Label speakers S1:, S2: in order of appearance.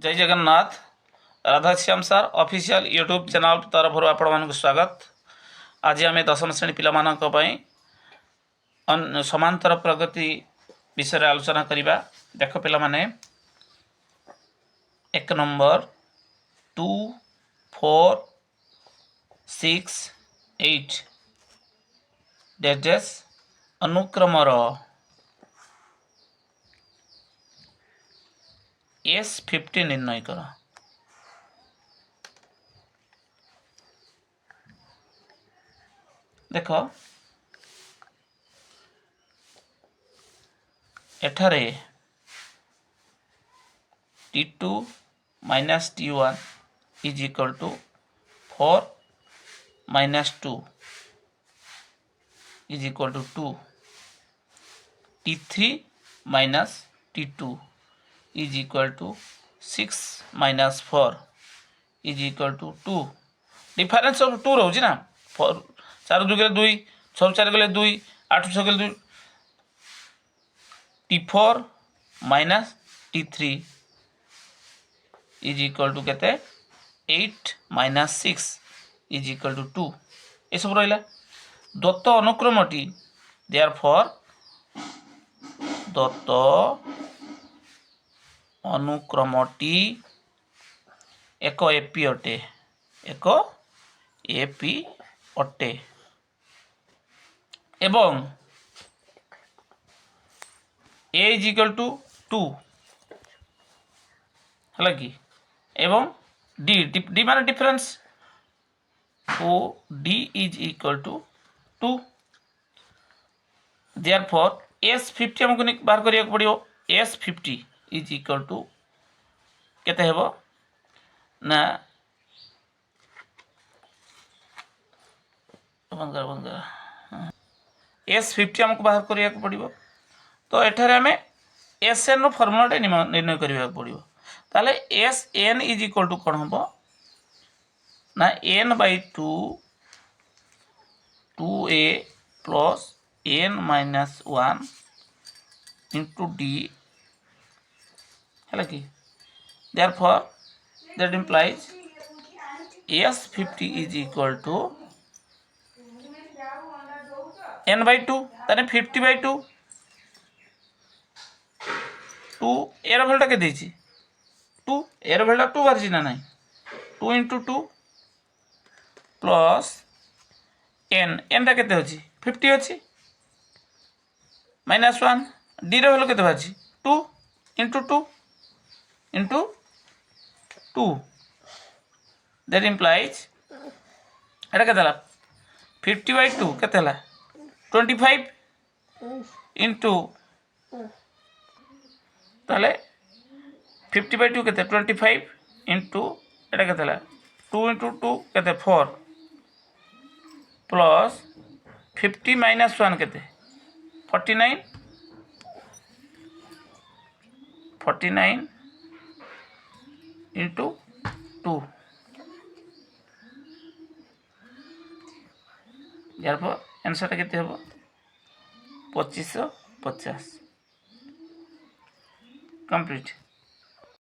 S1: जय जगन्नाथ। राधाश्याम सार official YouTube channel तरफ आपण स्वागत। आज आम दशम श्रेणी पाई समांतर प्रगति विषय आलोचना करवा। देख पे एक नंबर 2, 4, 6, 8 डैश अनुक्रमर S50 निर्णय कर। देख एठारे T2 minus T1 is equal to 4 minus 2 is equal to 2। T3 minus T2 is equal to 6 minus 4 is equal to 2। Difference of 2 रोज ना 4 4 2 गले 2 6 4 गले 2 8 6 गले 2। T4 minus T3 is equal to केते 8 माइनस 6 इज इक्वल टू 2। ये सब रहा Dutt अनुक्रमटी therefore Dutt अनुक्रमटी एक एपी अटे एवं ए इज इक्वल टू 2 है कि एवं डी माने difference of D is equal to 2। Therefore S50 हमको बाहर करिया पड़ियो। S50 इज इक्वल टू केते हेबो ना S50 हमको बाहर करिया पड़ियो। तो एठारे हमें SN रो फॉर्मूलाटा निर्णय करिया पड़ियो। ताले SN इज इक्वल टू कोन हबो ना n/2 2a plus n minus 1 into d है कि therefore that implies S50 is equal to n/2 ताने 50/2 2 एर भैल्यूटा के देछि 2 एर भैल्यूटा 2 बारछि ना नहीं 2 इंटू 2 प्लस n टा केते अछि 50 अछि माइनस 1 d रो भैल्यू केते बाछि 2 इंटू 2 इंटू 2 दैट इम्प्लाइज एटा केते हला 50/2 केते हला 25 इंटू ताले 50/2 केते 25 इंटू एटा केते हला 2 इंटू 2 केते 4 प्लस 50 माइनस 1 केते 49 इंटू 2 यार आंसर केते हबो 2550 कंप्लीट।